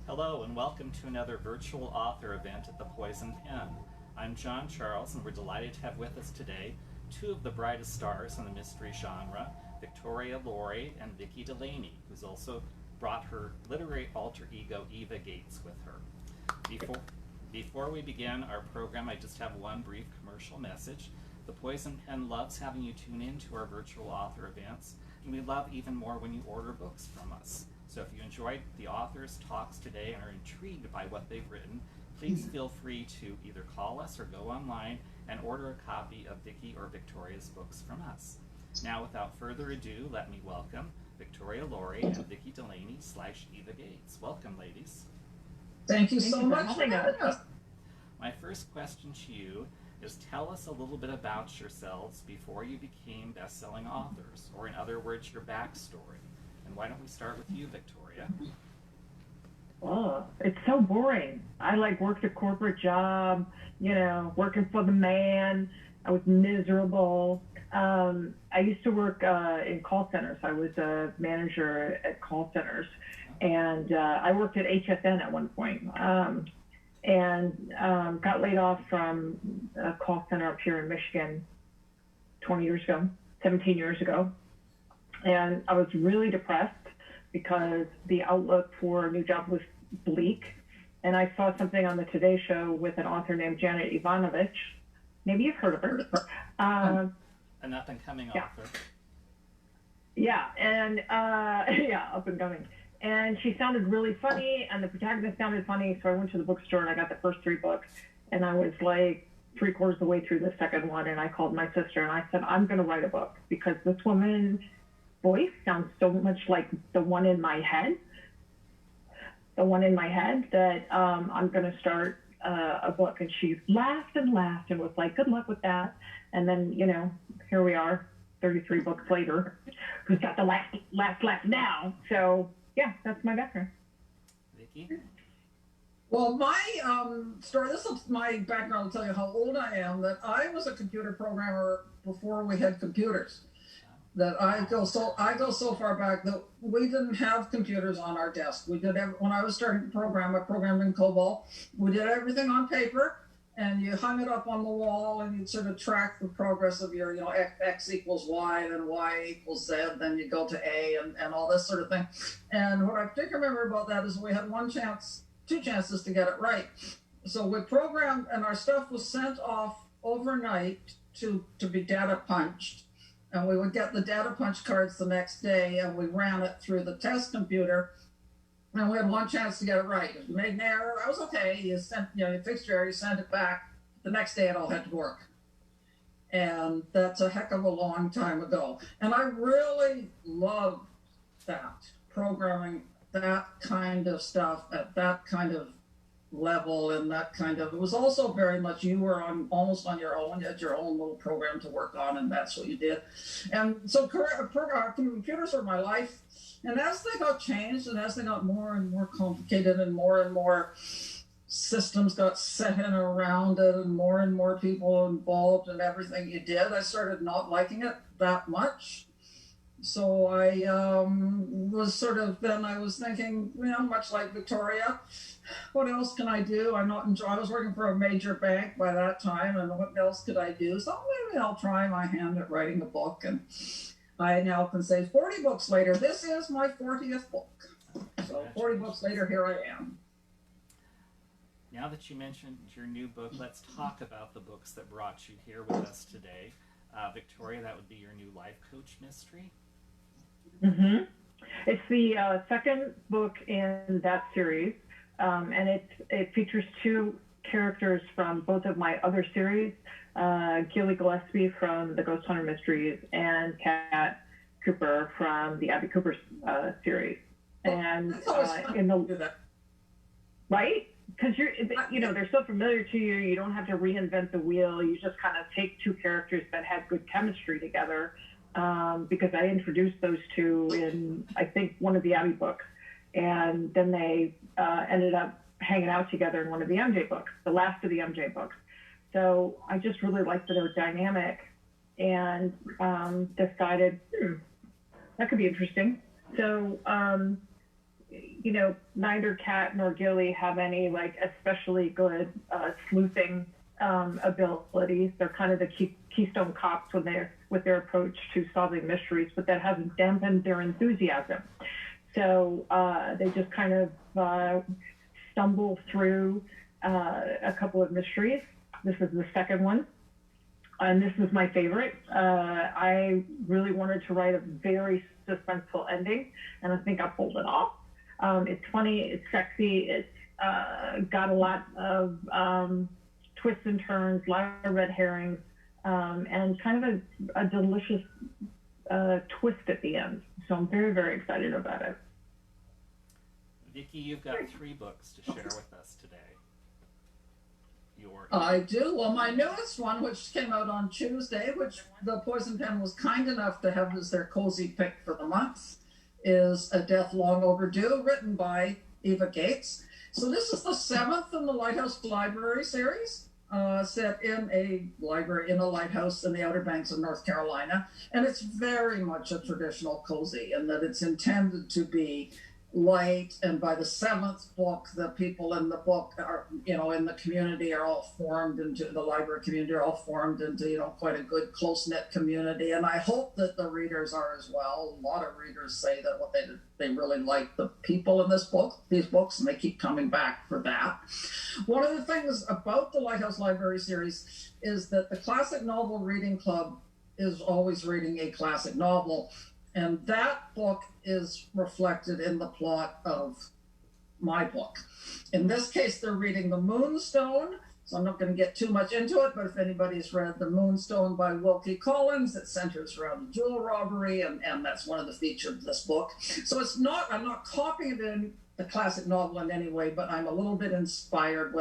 Hello and welcome to another virtual author event at the Poison Pen. I'm John Charles and we're delighted to have with us today two of the brightest stars in the mystery genre, Victoria Laurie and Vicki Delany, who's also brought her literary alter ego Eva Gates with her. Before we begin our program, I just have one brief commercial message. The Poison Pen loves having you tune in to our virtual author events, and we love even more when you order books from us. So if you enjoyed the authors' talks today and are intrigued by what they've written, please feel free to either call us or go online and order a copy of Vicki or Victoria's books from us. Now, without further ado, let me welcome Victoria Laurie and Vicki Delany / Eva Gates. Welcome, ladies. Thank you so much for having us. My first question to you is, tell us a little bit about yourselves before you became best-selling authors, or in other words, your backstory. And why don't we start with you, Victoria? Oh, it's so boring. I worked a corporate job, working for the man. I was miserable. I used to work in call centers. I was a manager at call centers. And I worked at HSN at one point. And got laid off from a call center up here in Michigan 17 years ago. And I was really depressed because the outlook for a new job was bleak. And I saw something on the Today Show with an author named Janet Ivanovich. Maybe you've heard of her. An up-and-coming author. Yeah, and up and coming. And she sounded really funny, and the protagonist sounded funny, so I went to the bookstore and I got the first 3 books. And I was three-quarters of the way through the second one, and I called my sister and I said, I'm going to write a book because this woman's voice sounds so much like the one in my head. That I'm going to start a book. And she laughed and was like, good luck with that. And then, here we are, 33 books later. Who's got the last laugh now? So, yeah, that's my background. Vicki? Well, my story, this is my background to tell you how old I am, that I was a computer programmer before we had computers. That I go so far back that we didn't have computers on our desk. When I was starting to program, I programmed in COBOL. We did everything on paper, and you hung it up on the wall, and you'd sort of track the progress of your, X equals Y, then Y equals Z, then you go to A, and all this sort of thing. And what I particularly remember about that is we had two chances to get it right. So we programmed, and our stuff was sent off overnight to be data punched. And we would get the data punch cards the next day, and we ran it through the test computer, and we had one chance to get it right. If you made an error, that was okay. You fixed your error, you sent it back. The next day, it all had to work. And that's a heck of a long time ago. And I really loved that, programming that kind of stuff at that kind of level, and it was also very much you were almost on your own. You had your own little program to work on, and that's what you did. And so computers were my life. And as they got changed, and as they got more and more complicated, and more systems got set in around it, and more people involved in everything you did, I started not liking it that much. So I I was thinking, much like Victoria, what else can I do? I was working for a major bank by that time, and what else could I do? So maybe I'll try my hand at writing a book. And I now can say 40 books later, this is my 40th book. So 40 books later, here I am. Now that you mentioned your new book, let's talk about the books that brought you here with us today. Victoria, that would be your new life coach mystery. Mm-hmm. It's the second book in that series. And it features 2 characters from both of my other series, Gilly Gillespie from the Ghost Hunter Mysteries and Kat Cooper from the Abby Cooper series. And right? Because they're so familiar to you, you don't have to reinvent the wheel. You just kind of take 2 characters that have good chemistry together. Because I introduced those 2 in, I think, one of the Abby books. And then they ended up hanging out together in one of the MJ books, the last of the MJ books. So I just really liked their dynamic and decided that could be interesting. So neither Kat nor Gilly have any like especially good sleuthing abilities. They're kind of the keystone cops with their approach to solving mysteries, but that hasn't dampened their enthusiasm. So they just kind of stumble through a couple of mysteries. This is the second one, and this is my favorite. I really wanted to write a very suspenseful ending, and I think I pulled it off. It's funny, it's sexy, it's got a lot of twists and turns, a lot of red herrings, and kind of a delicious twist at the end. So I'm very, very excited about it. Vicki, you've got 3 books to share with us today. I do. Well, my newest one, which came out on Tuesday, which the Poison Pen was kind enough to have as their cozy pick for the month, is A Death Long Overdue, written by Eva Gates. So this is the 7th in the Lighthouse Library series, set in a library in a lighthouse in the Outer Banks of North Carolina. And it's very much a traditional cozy in that it's intended to be light, and by the 7th book, the people in the book are, in the community are all formed into the library community, are all formed into, quite a good close-knit community. And I hope that the readers are as well. A lot of readers say that what they really like the people in these books, and they keep coming back for that. One of the things about the Lighthouse Library series is that the Classic Novel Reading Club is always reading a classic novel. And that book is reflected in the plot of my book. In this case, they're reading The Moonstone. So I'm not going to get too much into it, but if anybody's read The Moonstone by Wilkie Collins, it centers around the jewel robbery, and that's one of the features of this book. So I'm not copying it in the classic novel in any way, but I'm a little bit inspired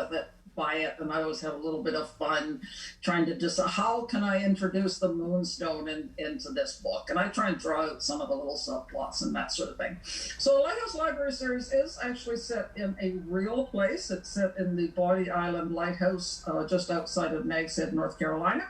by it, and I always have a little bit of fun trying to just, how can I introduce the Moonstone into this book? And I try and draw out some of the little subplots and that sort of thing. So the Lighthouse Library series is actually set in a real place. It's set in the Body Island Lighthouse, just outside of Nags Head, North Carolina,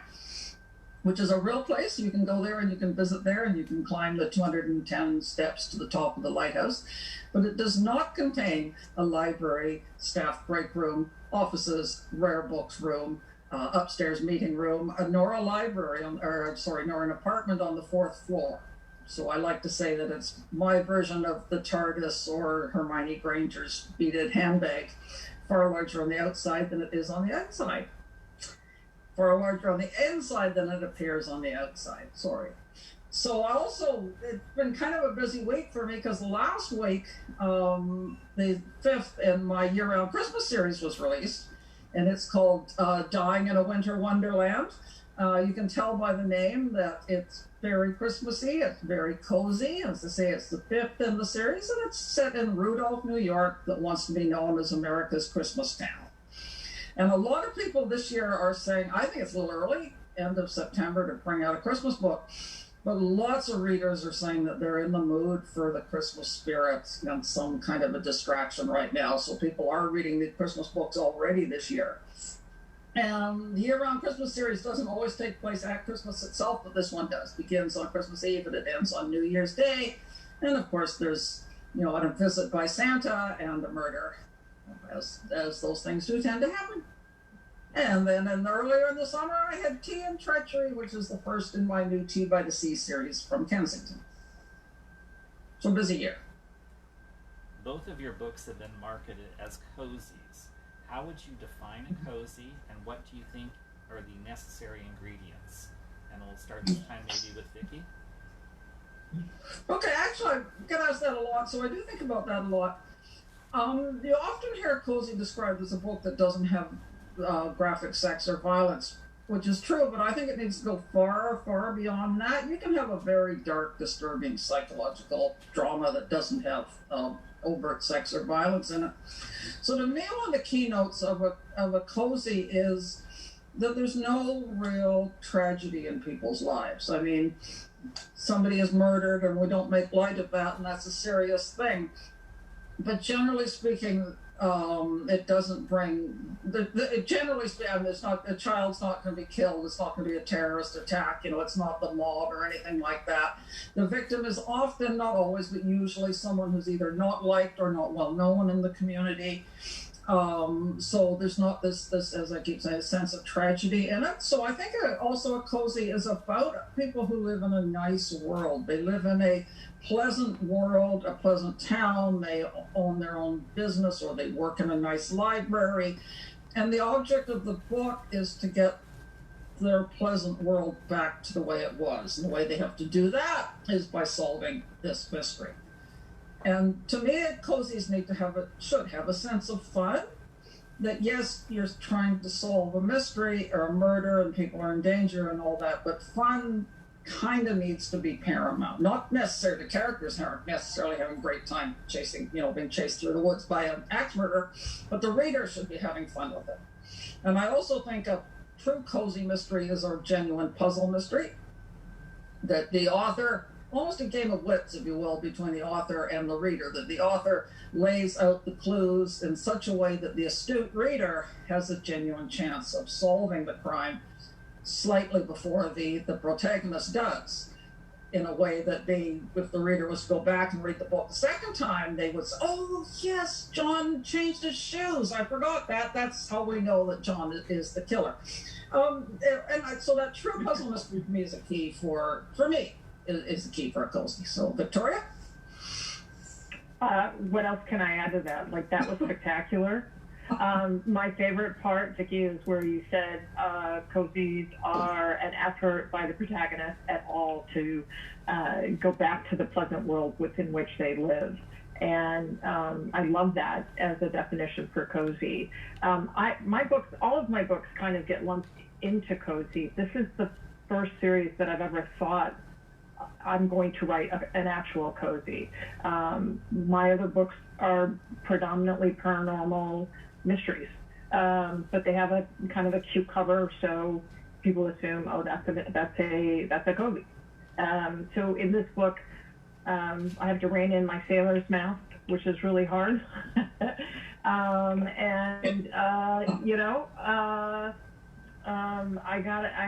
which is a real place. You can go there and you can visit there and you can climb the 210 steps to the top of the lighthouse. But it does not contain a library, staff break room, offices, rare books room, upstairs meeting room, nor a library, nor an apartment on the 4th floor. So I like to say that it's my version of the TARDIS or Hermione Granger's beaded handbag, far larger on the outside than it is on the inside. Far larger on the inside than it appears on the outside, sorry. So it's been kind of a busy week for me because last week, the 5th in my year-round Christmas series was released, and it's called Dying in a Winter Wonderland. You can tell by the name that it's very Christmassy, it's very cozy. As I say, it's the 5th in the series, and it's set in Rudolph, New York, that wants to be known as America's Christmas town. And a lot of people this year are saying, I think it's a little early, end of September, to bring out a Christmas book. But lots of readers are saying that they're in the mood for the Christmas spirit and some kind of a distraction right now. So people are reading the Christmas books already this year. And the year-round Christmas series doesn't always take place at Christmas itself, but this one does. Begins on Christmas Eve and it ends on New Year's Day. And of course, there's, a visit by Santa and a murder, as those things do tend to happen. And then earlier in the summer, I had Tea and Treachery, which is the first in my new Tea by the Sea series from Kensington. So busy year. Both of your books have been marketed as cozies. How would you define a cozy, and what do you think are the necessary ingredients? And we'll start this time maybe with Vicki. Okay, actually, I get asked that a lot, so I do think about that a lot. You often hear cozy described as a book that doesn't have graphic sex or violence, which is true, but I think it needs to go far, far beyond that. You can have a very dark, disturbing psychological drama that doesn't have overt sex or violence in it. So to me, one of the keynotes of a cozy is that there's no real tragedy in people's lives. I mean, somebody is murdered and we don't make light of that, and that's a serious thing. But generally speaking, It doesn't bring generally speaking, it's not a child's not going to be killed. It's not going to be a terrorist attack. It's not the mob or anything like that. The victim is often, not always, but usually someone who's either not liked or not well known in the community. So there's not this, as I keep saying, a sense of tragedy in it. So I think also a cozy is about people who live in a nice world. They live in a pleasant world, a pleasant town. They own their own business, or they work in a nice library. And the object of the book is to get their pleasant world back to the way it was. And the way they have to do that is by solving this mystery. And to me, cozies should have a sense of fun. That yes, you're trying to solve a mystery or a murder and people are in danger and all that, but fun kind of needs to be paramount. Not necessarily, the characters aren't necessarily having a great time chasing, being chased through the woods by an axe murderer, but the reader should be having fun with it. And I also think a true cozy mystery is a genuine puzzle mystery. That the author, almost a game of wits, if you will, between the author and the reader, that the author lays out the clues in such a way that the astute reader has a genuine chance of solving the crime slightly before the protagonist does, in a way that if the reader was to go back and read the book the second time, they would say, oh yes, John changed his shoes, I forgot that. That's how we know that John is the killer. So that true puzzle mystery for me is a key for me. Is the key for a cozy. So, Victoria? What else can I add to that? Like, that was spectacular. My favorite part, Vicki, is where you said cozies are an effort by the protagonist at all to go back to the pleasant world within which they live. And I love that as a definition for cozy. All of my books kind of get lumped into cozy. This is the first series that I've ever thought I'm going to write an actual cozy. My other books are predominantly paranormal mysteries, but they have a kind of a cute cover, so people assume, oh, that's a cozy. So in this book, I have to rein in my sailor's mouth, which is really hard, I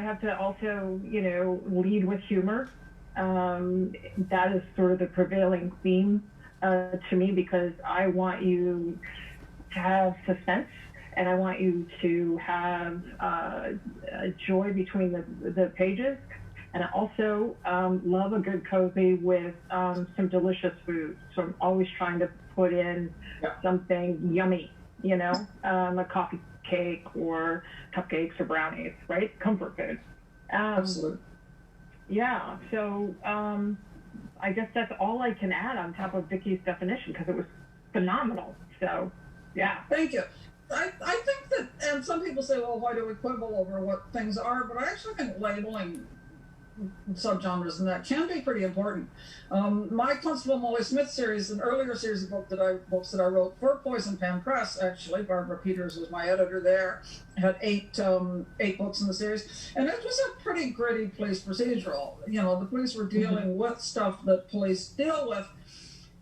have to also, lead with humor. That is sort of the prevailing theme to me, because I want you to have suspense, and I want you to have joy between the pages. And I also love a good cozy with some delicious food. So I'm always trying to put in something yummy, a coffee cake or cupcakes or brownies, right? Comfort food. Absolutely. Yeah, so I guess that's all I can add on top of Vicki's definition, because it was phenomenal. So, yeah. Thank you. I think that, and some people say, well, why do we quibble over what things are? But I actually think labeling subgenres and that can be pretty important. My Constable Molly Smith series, an earlier series of books that I wrote for Poison Pen Press, actually, Barbara Peters was my editor there, had eight books in the series, and it was a pretty gritty police procedural. The police were dealing with stuff that police deal with,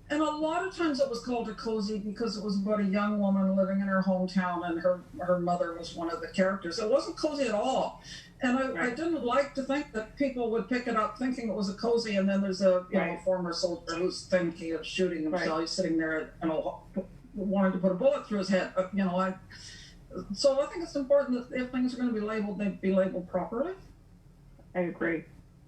and a lot of times it was called a cozy because it was about a young woman living in her hometown, and her mother was one of the characters. It wasn't cozy at all. And I didn't like to think that people would pick it up thinking it was a cozy, and then there's a former soldier who's thinking of shooting himself. He's sitting there, wanting to put a bullet through his head. So I think it's important that if things are going to be labeled, they be labeled properly. I agree,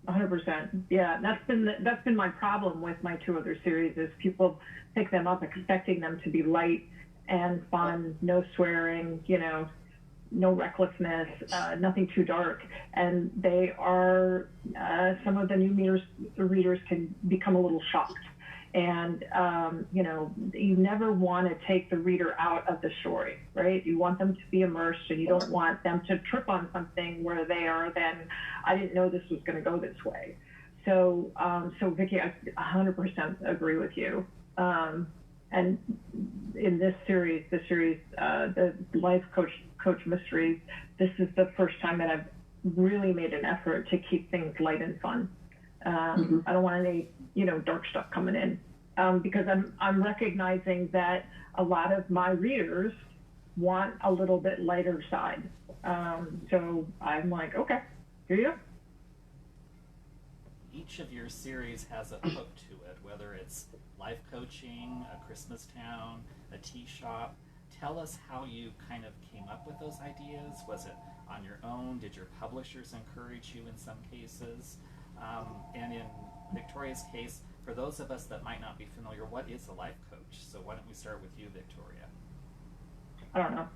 100%. Yeah, that's been my problem with my two other series, is people pick them up expecting them to be light and fun, no swearing, no recklessness, nothing too dark, and they are some of the new readers can become a little shocked, and you never want to take the reader out of the story, right? You want them to be immersed, and you don't want them to trip on something where they are then, I didn't know this was going to go this way. So Vicki, I 100% agree with you. And in this series, the Life Coach Mysteries, this is the first time that I've really made an effort to keep things light and fun. I don't want any, dark stuff coming in. because I'm recognizing that a lot of my readers want a little bit lighter side. So I'm like, okay, here you go. Each of your series has a hook to it, whether it's life coaching, a Christmas town, a tea shop. Tell us how you kind of came up with those ideas. Was it on your own? Did your publishers encourage you in some cases? And in Victoria's case, for those of us that might not be familiar, what is a life coach? So why don't we start with you, Victoria? I don't know.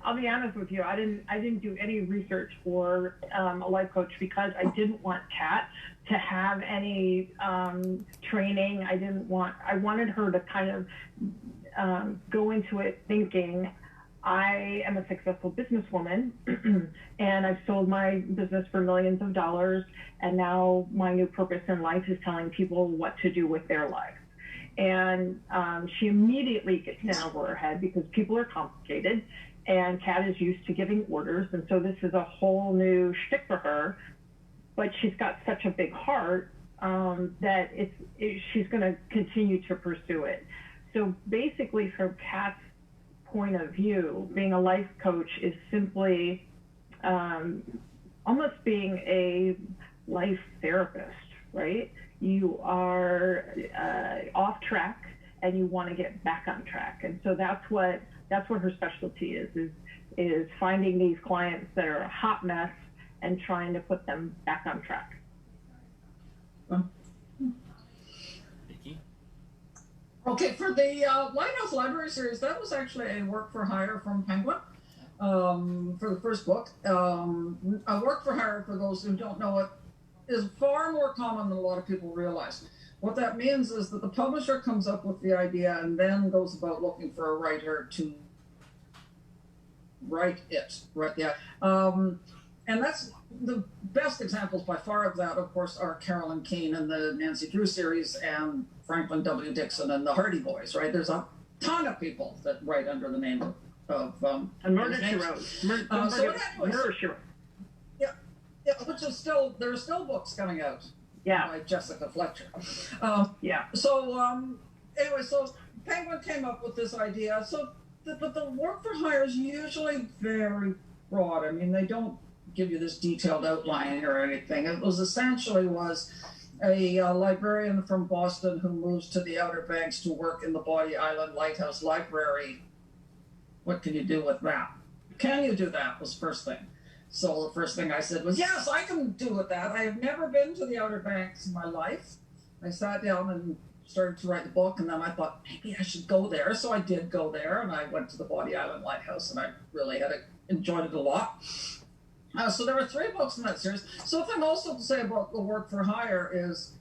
I'll be honest with you. I didn't do any research for a life coach because I didn't want Kat to have any training. I wanted her to kind of go into it thinking, I am a successful businesswoman and I've sold my business for millions of dollars, and now my new purpose in life is telling people what to do with their life. And she immediately gets in over her head because people are complicated and Kat is used to giving orders. And so this is a whole new shtick for her, but she's got such a big heart that she's going to continue to pursue it. So basically, from Kat's point of view, being a life coach is simply almost being a life therapist, right? You are off track and you want to get back on track. And so that's what her specialty is finding these clients that are a hot mess and trying to put them back on track. Vicki? Okay, for the Lighthouse Library series, that was actually a work for hire from Penguin for the first book. A work for hire, for those who don't know it, is far more common than a lot of people realize. What that means is that the publisher comes up with the idea and then goes about looking for a writer to write it. And that's the best examples by far of that, of course, are Carolyn Keene in the Nancy Drew series and Franklin W. Dixon and the Hardy Boys, right? There's a ton of people that write under the name of and Murder She Wrote. Murder She Wrote. Yeah, which is still, there are still books coming out by Jessica Fletcher. So anyway, so Penguin came up with this idea. But the work for hire is usually very broad. I mean, they don't give you this detailed outline or anything. It was essentially a librarian from Boston who moves to the Outer Banks to work in the Body Island Lighthouse Library. What can you do with that? Can you do that was the first thing. So the first thing I said was, yes, I can do with that. I have never been to the Outer Banks in my life. I sat down and started to write the book, and then I thought, maybe I should go there. So I did go there, and I went to the Body Island Lighthouse, and I really enjoyed it a lot. So there were 3 books in that series. Something also to say about the work for hire is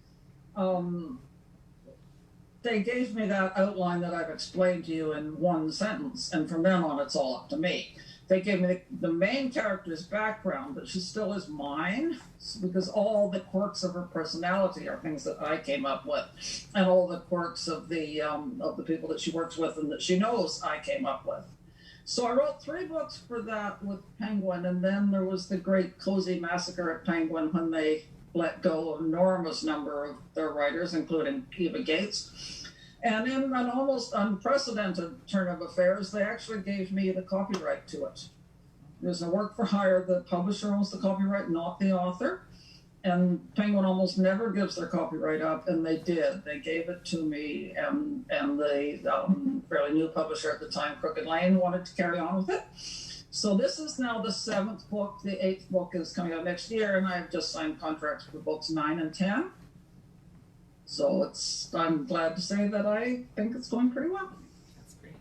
they gave me that outline that I've explained to you in one sentence, and from then on, it's all up to me. They gave me the main character's background, but she still is mine, because all the quirks of her personality are things that I came up with, and all the quirks of the people that she works with and that she knows I came up with. So I wrote 3 books for that with Penguin, and then there was the great cozy massacre at Penguin when they let go an enormous number of their writers, including Eva Gates. And in an almost unprecedented turn of affairs, they actually gave me the copyright to it. There's a work for hire. The publisher owns the copyright, not the author. And Penguin almost never gives their copyright up, and they did. They gave it to me, and the fairly new publisher at the time, Crooked Lane, wanted to carry on with it. So this is now the 7th book. The 8th book is coming out next year, and I've just signed contracts for books 9 and 10. So I'm glad to say that I think it's going pretty well. That's great.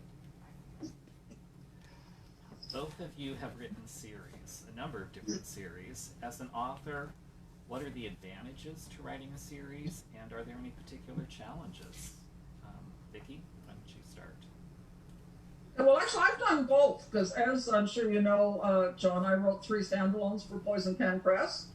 Both of you have written series, a number of different series. As an author, what are the advantages to writing a series, and are there any particular challenges? Vicki, why don't you start? Well, actually, I've done both, because as I'm sure you know, John, I wrote 3 standalones for Poison Pen Press.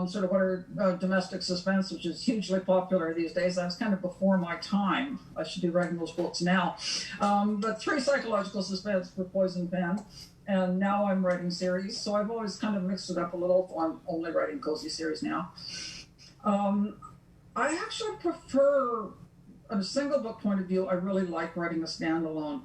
Sort of what are domestic suspense, which is hugely popular these days. That's kind of before my time. I should be writing those books now. But 3 psychological suspense for Poison Pen, and now I'm writing series. So I've always kind of mixed it up a little. I'm only writing cozy series now. I actually prefer, on a single book point of view, I really like writing a standalone.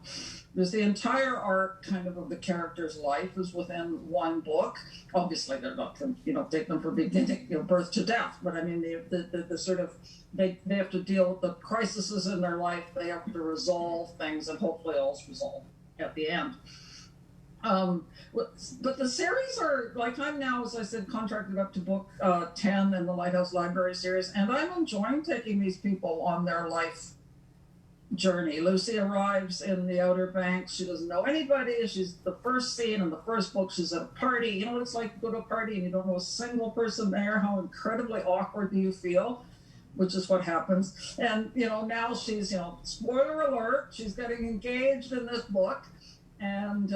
Because the entire arc kind of the character's life is within one book. Obviously, they're not from, take them from beginning, birth to death. But I mean, the sort of, they have to deal with the crises in their life. They have to resolve things, and hopefully all's resolved at the end. But the series are, like, I'm now, as I said, contracted up to book 10 in the Lighthouse Library series, and I'm enjoying taking these people on their life journey. Lucy arrives in the Outer Banks. She doesn't know anybody. She's the first scene in the first book. She's at a party. You know what it's like to go to a party and you don't know a single person there? How incredibly awkward do you feel? Which is what happens. And, now she's, spoiler alert, she's getting engaged in this book. And,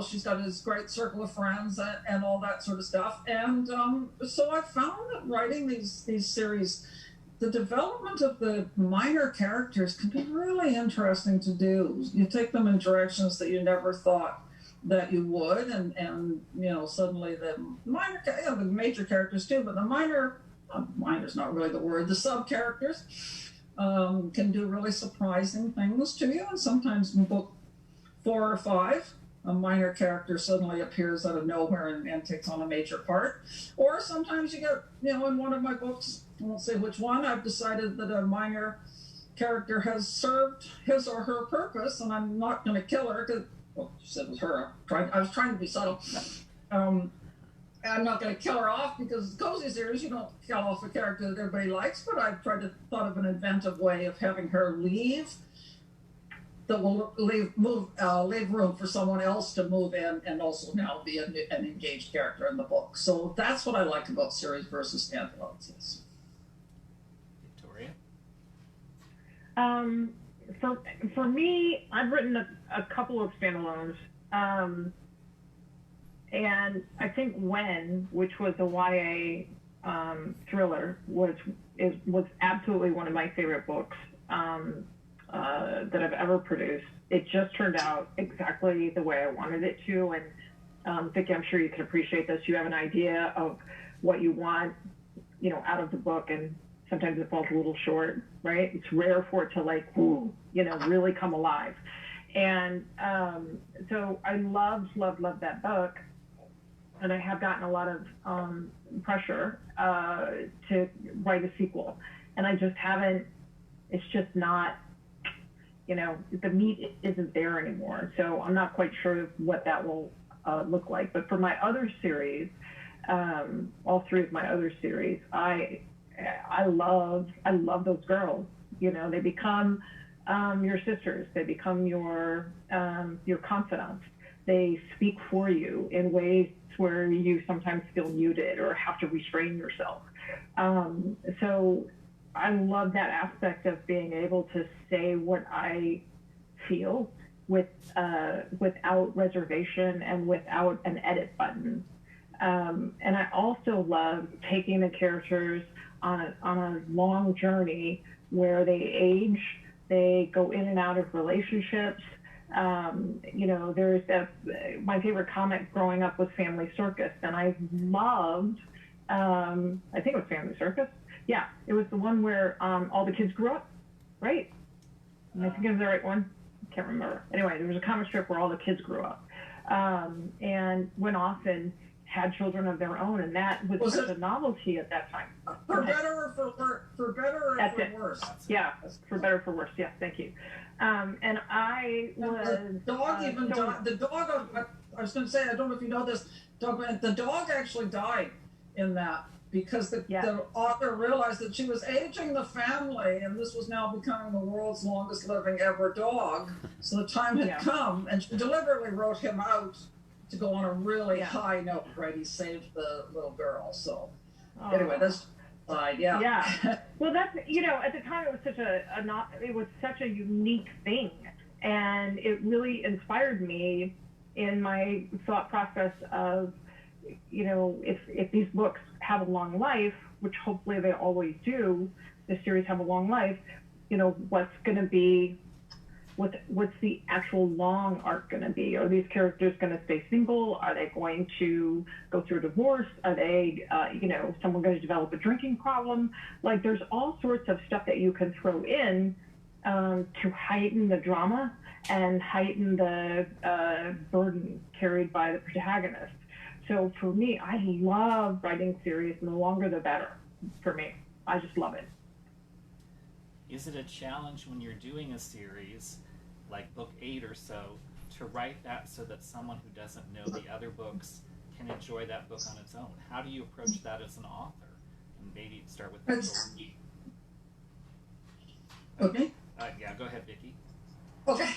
she's got this great circle of friends and all that sort of stuff. And so I found that writing these series, the development of the minor characters can be really interesting to do. You take them in directions that you never thought that you would, and suddenly the minor, the major characters too, but the minor's not really the word, the sub-characters can do really surprising things to you, and sometimes in book 4 or 5, a minor character suddenly appears out of nowhere and takes on a major part. Or sometimes you get, in one of my books, I won't say which one, I've decided that a minor character has served his or her purpose, and I'm not going to kill her, because, well, she said it was her. I was trying to be subtle. I'm not going to kill her off, because the Cozy series, you don't kill off a character that everybody likes, but I've thought of an inventive way of having her leave that will leave room for someone else to move in and also now be an engaged character in the book. So that's what I like about series versus standalones. Yes. Victoria? For me, I've written a couple of standalones. And I think When, which was a YA thriller, was absolutely one of my favorite books that I've ever produced. It just turned out exactly the way I wanted it to. And Vicki, I'm sure you can appreciate this. You have an idea of what you want, out of the book, and sometimes it falls a little short, right? It's rare for it to really come alive. And so I loved that book. And I have gotten a lot of pressure to write a sequel. And I just haven't, it's just not, the meat isn't there anymore. So I'm not quite sure what that will look like. But for my other series, all 3 of my other series, I love those girls. They become your sisters. They become your confidants. They speak for you in ways where you sometimes feel muted or have to restrain yourself. So I love that aspect of being able to say what I feel without reservation and without an edit button. And I also love taking the characters on a long journey where they age, they go in and out of relationships. There's my favorite comic growing up was Family Circus, and I loved, I think it was Family Circus. Yeah, it was the one where all the kids grew up, right? Am I thinking of the right one? I can't remember. Anyway, there was a comic strip where all the kids grew up and went off and had children of their own, and that was such a novelty at that time. For better or for better or for worse? Yeah, for better or for worse. Yes, thank you. And I was... The dog died. The dog, I was going to say, I don't know if you know this, the dog actually died in that because the author realized that she was aging the family, and this was now becoming the world's longest living ever dog. So the time had come, and she deliberately wrote him out to go on a really high note, right? He saved the little girl. So anyway, that's side, yeah. Well, that's, at the time it was such a unique thing, and it really inspired me in my thought process of, if these books have a long life, which hopefully they always do, the series have a long life, what's going to be what's the actual long arc going to be? Are these characters going to stay single? Are they going to go through a divorce? Are they, someone going to develop a drinking problem? Like, there's all sorts of stuff that you can throw in to heighten the drama and heighten the burden carried by the protagonist. So for me, I love writing series, and the longer the better for me. I just love it. Is it a challenge when you're doing a series, like book 8 or so, to write that so that someone who doesn't know the other books can enjoy that book on its own? How do you approach that as an author? And maybe start with Vicki. Okay. Yeah, go ahead, Vicki. Okay.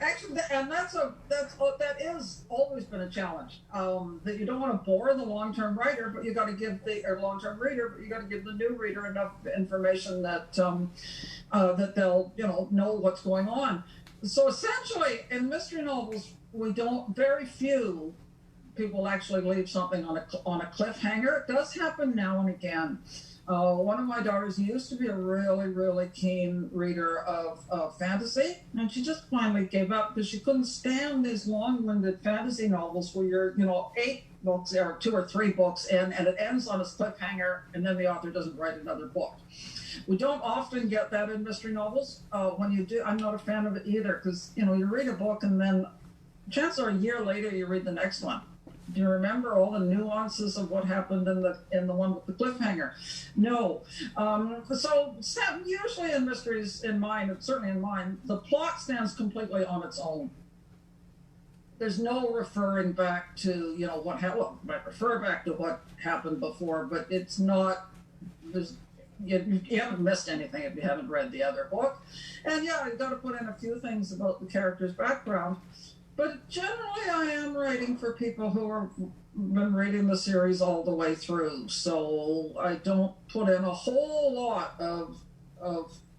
Actually, and that is always been a challenge. That you don't want to bore the long-term writer, but you got to give the long-term reader, but you got to give the new reader enough information that that they'll know what's going on. So essentially, in mystery novels, very few people actually leave something on a cliffhanger. It does happen now and again. One of my daughters used to be a really, really keen reader of fantasy, and she just finally gave up because she couldn't stand these long-winded fantasy novels where you're, 8 books or 2 or 3 books in, and it ends on a cliffhanger, and then the author doesn't write another book. We don't often get that in mystery novels. When you do, I'm not a fan of it either, because you read a book and then chances are a year later you read the next one. Do you remember all the nuances of what happened in the one with the cliffhanger? No. So usually in mysteries, in mine, and certainly in mine, the plot stands completely on its own. There's no referring back to what happened. Well, it might refer back to what happened before, but it's not. You haven't missed anything if you haven't read the other book. And yeah, you've got to put in a few things about the character's background. But generally, I am writing for people who have been reading the series all the way through. So I don't put in a whole lot of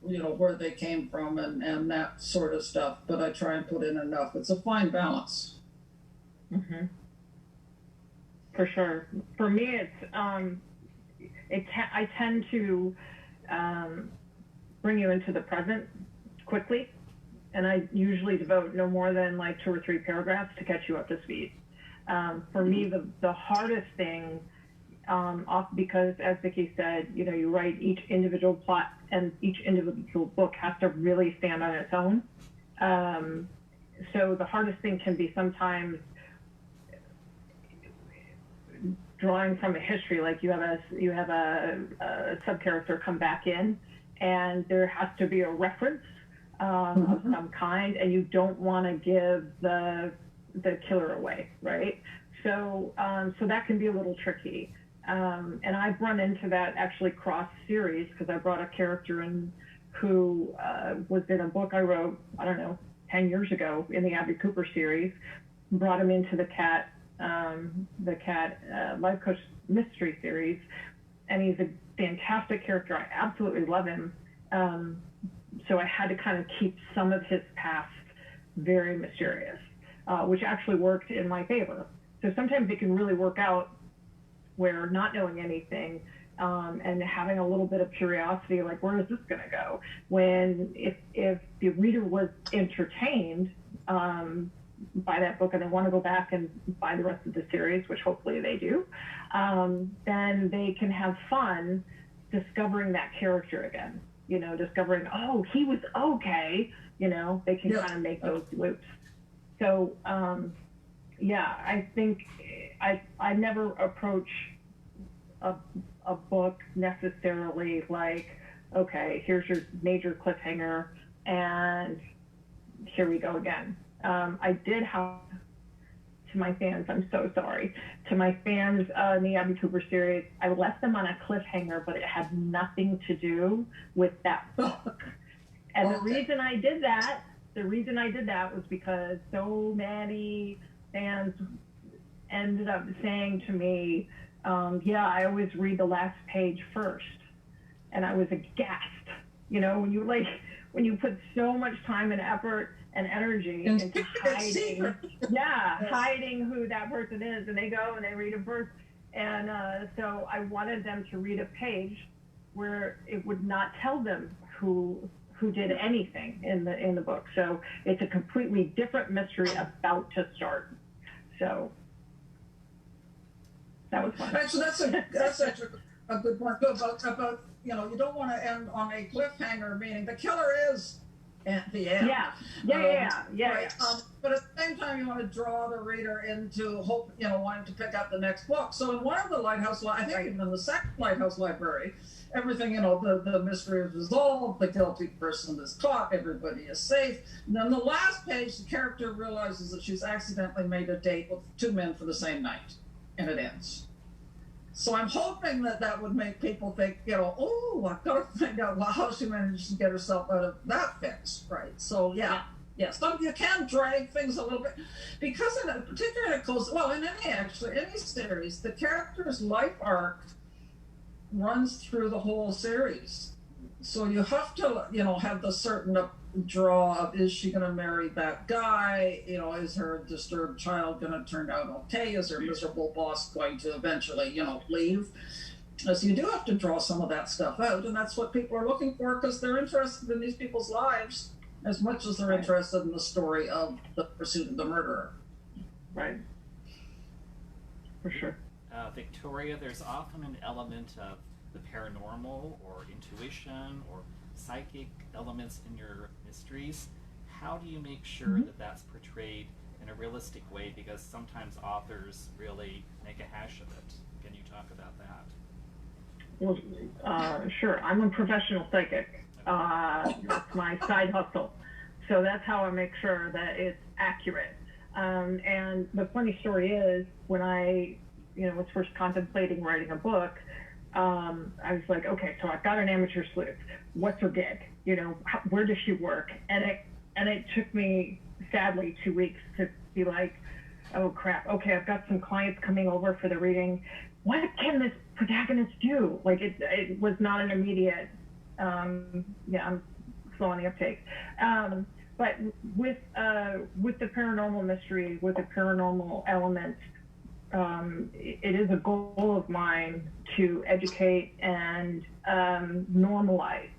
where they came from and that sort of stuff. But I try and put in enough. It's a fine balance. Mm-hmm. For sure. For me, it's I tend to bring you into the present quickly. And I usually devote no more than like 2 or 3 paragraphs to catch you up to speed. For me, the hardest thing, because as Vicki said, you write each individual plot and each individual book has to really stand on its own. So the hardest thing can be sometimes drawing from a history, like you have a sub-character come back in and there has to be a reference of some kind, and you don't want to give the killer away, right? So that can be a little tricky. And I've run into that actually cross series because I brought a character in who was in a book I wrote, 10 years ago in the Abby Cooper series, brought him into the Cat Life Coach Mystery series, and he's a fantastic character. I absolutely love him. So I had to kind of keep some of his past very mysterious, which actually worked in my favor. So sometimes it can really work out where not knowing anything and having a little bit of curiosity, like where is this going to go? When if the reader was entertained by that book and they want to go back and buy the rest of the series, which hopefully they do, then they can have fun discovering that character again. Discovering, oh, he was okay, they can kind of make those loops. So, I think I never approach a book necessarily like, okay, here's your major cliffhanger, and here we go again. I did have, to my fans, I'm so sorry, to my fans in the Abby Cooper series, I left them on a cliffhanger, but it had nothing to do with that book. And the reason I did that was because so many fans ended up saying to me, I always read the last page first. And I was aghast. When you put so much time and effort and energy into hiding who that person is, and they go and they read it first. And so I wanted them to read a page where it would not tell them who who did anything in the book. So it's a completely different mystery about to start. So that was fun. Actually, that's actually a good point about you know, you don't want to end on a cliffhanger, meaning the killer is at the end. Yeah. But at the same time, you want to draw the reader into hope, you know, wanting to pick up the next book. So in one of the Lighthouse, I think even in the second Lighthouse library, everything, you know, the mystery is resolved, the guilty person is caught, everybody is safe. And then the last page, the character realizes that she's accidentally made a date with two men for the same night, and it ends. So I'm hoping that would make people think, you know, oh, I've got to find out how she managed to get herself out of that fix, right? So yeah. So you can drag things a little bit, because particularly in a close, well, in any series, the character's life arc runs through the whole series. So you have to, you know, have the certain draw of, is she going to marry that guy? You know, is her disturbed child going to turn out okay? Is her miserable boss going to eventually, you know, leave? So you do have to draw some of that stuff out, and that's what people are looking for, because they're interested in these people's lives as much as they're interested in the story of the pursuit of the murderer. Right. For sure. Victoria, there's often an element of the paranormal or intuition or psychic elements in your mysteries. How do you make sure that that's portrayed in a realistic way? Because sometimes authors really make a hash of it. Can you talk about that? Well, sure. I'm a professional psychic. That's my side hustle. So that's how I make sure that it's accurate. And the funny story is, when I, you know, was first contemplating writing a book, I was like, okay, so I've got an amateur sleuth. What's her gig? You know, where does she work? And it took me, sadly, 2 weeks to be like, oh crap, okay, I've got some clients coming over for the reading. What can this protagonist do? Like, it was not an immediate, I'm slow on the uptake. But with the paranormal mystery, with the paranormal elements, it is a goal of mine to educate and normalize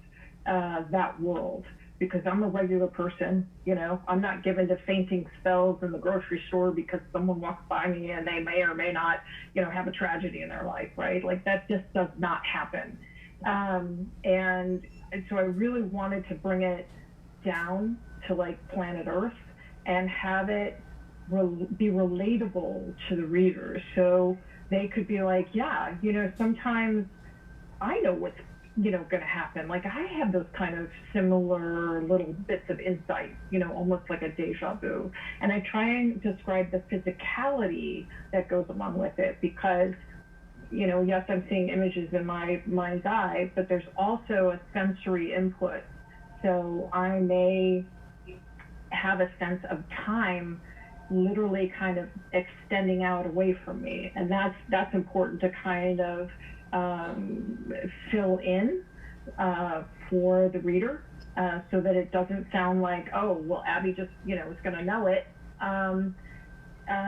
that world, because I'm a regular person. You know, I'm not given to fainting spells in the grocery store because someone walks by me and they may or may not, you know, have a tragedy in their life, right? Like, that just does not happen. And so I really wanted to bring it down to like planet Earth and have it be relatable to the readers, so they could be like, yeah, you know, sometimes I know what's, you know, going to happen. Like, I have those kind of similar little bits of insight, you know, almost like a deja vu. And I try and describe the physicality that goes along with it, because, you know, yes, I'm seeing images in my mind's eye, but there's also a sensory input. So I may have a sense of time literally kind of extending out away from me, and that's important to kind of fill in for the reader, so that it doesn't sound like, oh, well, Abby just, you know, is going to know it,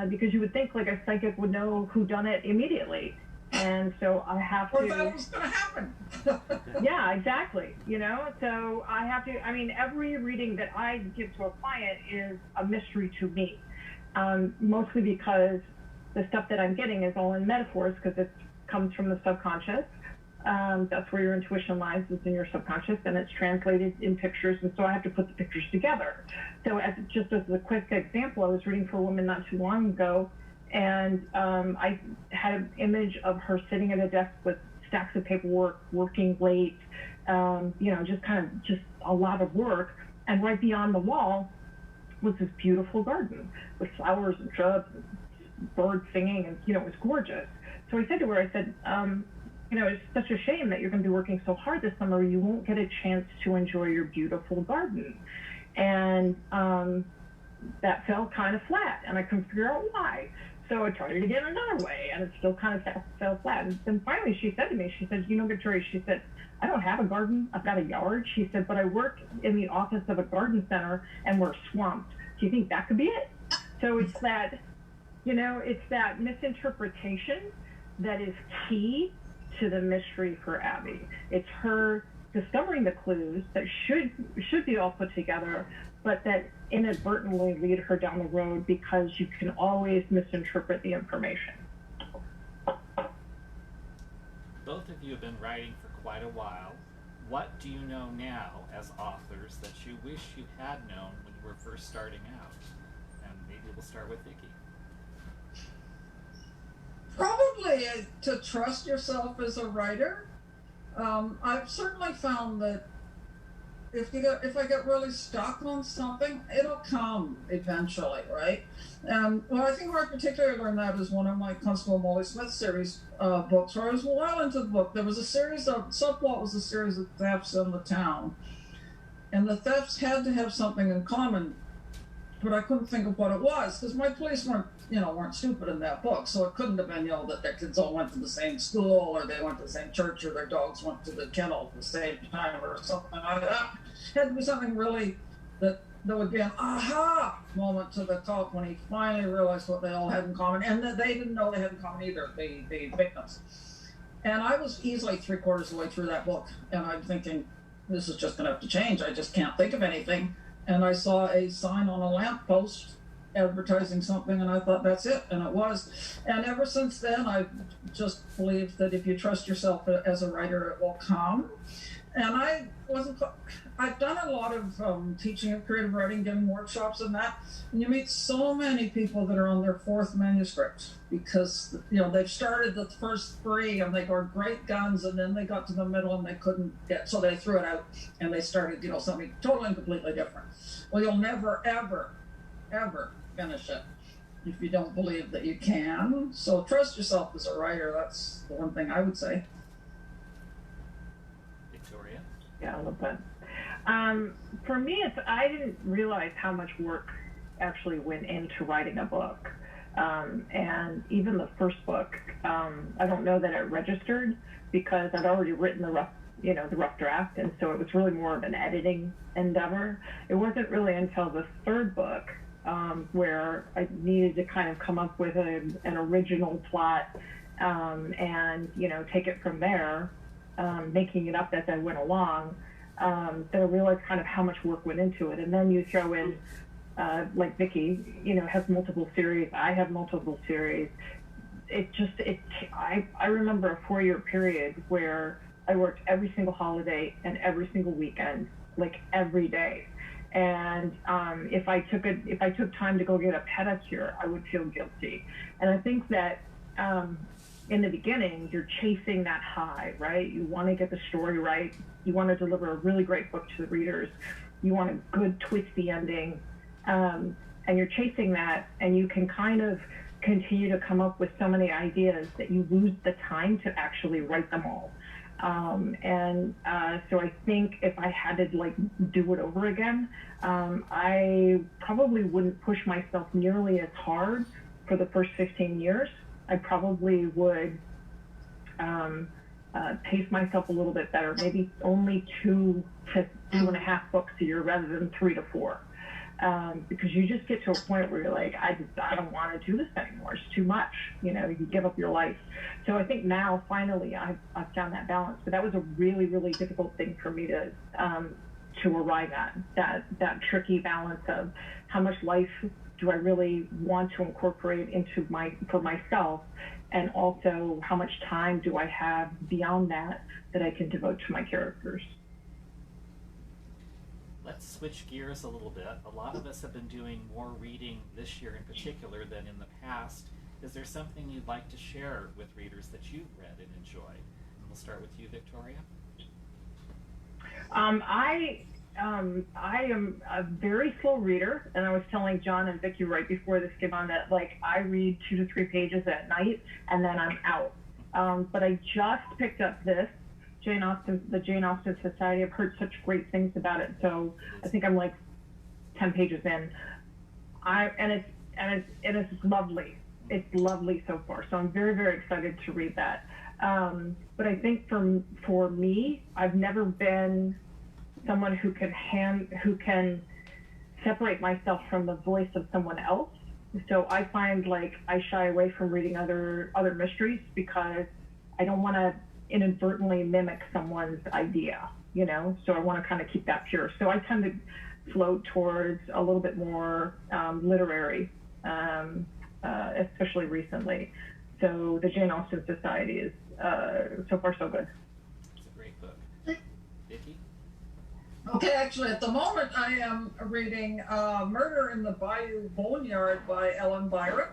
because you would think like a psychic would know who done it immediately. And so I have to. Or that was going to happen. Yeah, exactly. You know, so I have to. I mean, every reading that I give to a client is a mystery to me, mostly because the stuff that I'm getting is all in metaphors, because it comes from the subconscious. That's where your intuition lies, is in your subconscious, and it's translated in pictures, and so I have to put the pictures together. So just as a quick example, I was reading for a woman not too long ago, and I had an image of her sitting at a desk with stacks of paperwork, working late, you know, just a lot of work. And right beyond the wall was this beautiful garden with flowers and shrubs and birds singing, and, you know, it was gorgeous. So I said to her, I said, you know, it's such a shame that you're going to be working so hard this summer, you won't get a chance to enjoy your beautiful garden. And that fell kind of flat, and I couldn't figure out why. So I tried it again another way, and it still kind of fell flat. And then finally she said to me, she said, you know, Victoria, she said, I don't have a garden, I've got a yard. She said, but I work in the office of a garden center and we're swamped. Do you think that could be it? So it's that, you know, it's that misinterpretation that is key to the mystery for Abby. It's her discovering the clues that should be all put together, but that inadvertently lead her down the road because you can always misinterpret the information. Both of you have been writing for quite a while. What do you know now as authors that you wish you had known when you were first starting out? And maybe we'll start with Vicki. Probably to trust yourself as a writer. I've certainly found that if I get really stuck on something, it'll come eventually, right? Well, I think where I particularly learned that is one of my Constable Molly Smith series books, where I was well into the book. There was a series of, subplot was a series of thefts in the town, and the thefts had to have something in common, but I couldn't think of what it was, because my police weren't stupid in that book, so it couldn't have been, that their kids all went to the same school, or they went to the same church, or their dogs went to the kennel at the same time, or something like that. It had to be something really that would be an aha moment to the cop when he finally realized what they all had in common, and that they didn't know they had in common either, the victims. And I was easily 3/4 of the way through that book, and I'm thinking, this is just gonna have to change, I just can't think of anything. And I saw a sign on a lamppost advertising something, and I thought, that's it, and it was. And ever since then, I've just believed that if you trust yourself as a writer, it will come. And I've done a lot of teaching of creative writing, giving workshops and that, and you meet so many people that are on their 4th manuscript because, they've started the first 3 and they were great guns, and then they got to the middle and they couldn't get, so they threw it out and they started, something totally and completely different. Well, you'll never, ever, ever finish it if you don't believe that you can. So trust yourself as a writer. That's the one thing I would say. Victoria? Yeah, I love that. For me, I didn't realize how much work actually went into writing a book. And even the first book, I don't know that it registered because I'd already written the rough draft, and so it was really more of an editing endeavor. It wasn't really until the 3rd book where I needed to kind of come up with an original plot and take it from there, making it up as I went along, that I realized kind of how much work went into it. And then you throw in, like Vicki, has multiple series. I have multiple series. I remember a 4-year period where I worked every single holiday and every single weekend, like every day. And if I took time to go get a pedicure, I would feel guilty. And I think that in the beginning, you're chasing that high, right? You want to get the story right. You want to deliver a really great book to the readers. You want a good twisty ending. And you're chasing that, and you can kind of continue to come up with so many ideas that you lose the time to actually write them all. So I think if I had to do it over again, I probably wouldn't push myself nearly as hard for the first 15 years. I probably would pace myself a little bit better, maybe only 2 to 2.5 books a year rather than 3 to 4. Because you just get to a point where you're like, I don't want to do this anymore. It's too much. You give up your life. So I think now, finally, I've found that balance. But that was a really, really difficult thing for me to arrive at, that tricky balance of how much life do I really want to incorporate into for myself, and also how much time do I have beyond that I can devote to my characters. Let's switch gears a little bit. A lot of us have been doing more reading this year in particular than in the past. Is there something you'd like to share with readers that you've read and enjoyed? And we'll start with you, Victoria. I am a very slow reader, and I was telling John and Vicki right before this came on that I read 2 to 3 pages at night and then I'm out. But I just picked up the Jane Austen Society. I've heard such great things about it, so I think I'm 10 pages in. And it's lovely. It's lovely so far. So I'm very, very excited to read that. But I think for me, I've never been someone who can separate myself from the voice of someone else. So I find I shy away from reading other mysteries because I don't want to inadvertently mimic someone's idea. you know, so I want to kind of keep that pure. So I tend to float towards a little bit more literary, especially recently. So the Jane Austen Society is so far so good. It's a great book. Vicki? Okay, actually, at the moment, I am reading Murder in the Bayou Boneyard by Ellen Byron,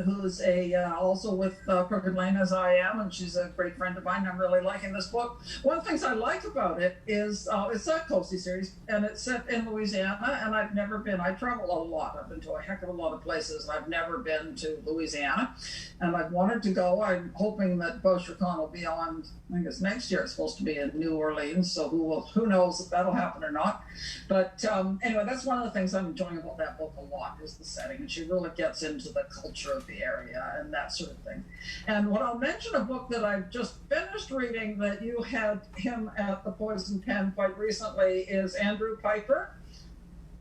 who's also with Crooked Lane as I am, and she's a great friend of mine. I'm really liking this book. One of the things I like about it is it's a cozy series, and it's set in Louisiana, and I've never been. I travel a lot. I've been to a heck of a lot of places, and I've never been to Louisiana, and I've wanted to go. I'm hoping that Boucher Khan will be on. I think it's next year. It's supposed to be in New Orleans, so who knows if that'll happen or not. But anyway, that's one of the things I'm enjoying about that book a lot is the setting, and she really gets into the culture of the area and that sort of thing. And what I'll mention, a book that I've just finished reading that you had him at the Poison Pen quite recently is Andrew Piper.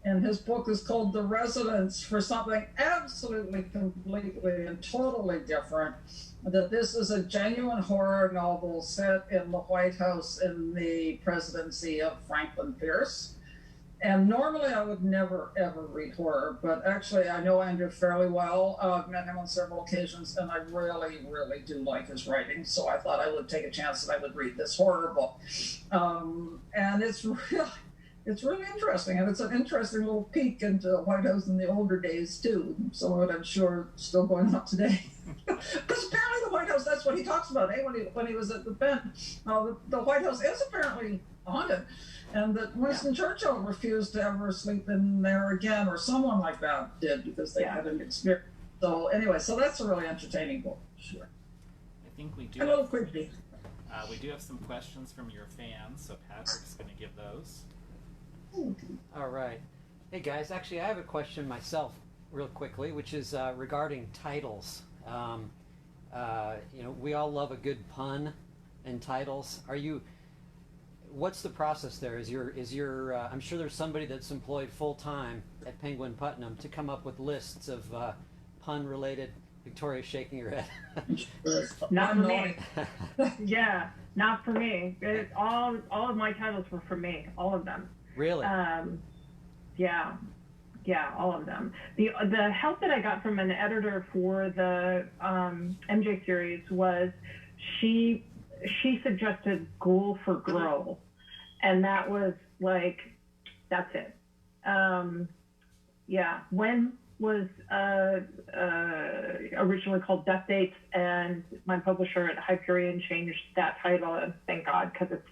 And his book is called The Residence, for something absolutely, completely, and totally different. That this is a genuine horror novel set in the White House in the presidency of Franklin Pierce. And normally I would never, ever read horror, but actually I know Andrew fairly well. I've met him on several occasions, and I really, really do like his writing. So I thought I would take a chance that I would read this horror book. And it's really interesting, and it's an interesting little peek into the White House in the older days, too. Some of it, I'm sure, still going on today. Because apparently the White House, that's what he talks about, when he was at the Pen. The White House is apparently haunted, and that Winston Churchill refused to ever sleep in there again, or someone like that did, because they had an experience. So anyway, so that's a really entertaining book, sure. I think we do. A little creepy. We do have some questions from your fans, so Patrick's going to give those. All right. Hey guys, actually I have a question myself real quickly, which is regarding titles. You know, we all love a good pun in titles. What's the process there? Is your I'm sure there's somebody that's employed full time at Penguin Putnam to come up with lists of pun related. Victoria's shaking her head. Not for me. Yeah, not for me. All of my titles were for me, all of them. Really? Yeah, all of them. The help that I got from an editor for the MJ series was she suggested Ghoul for Girl, and that was like, that's it. Yeah, When was originally called Death Dates, and my publisher at Hyperion changed that title, and thank God, because it's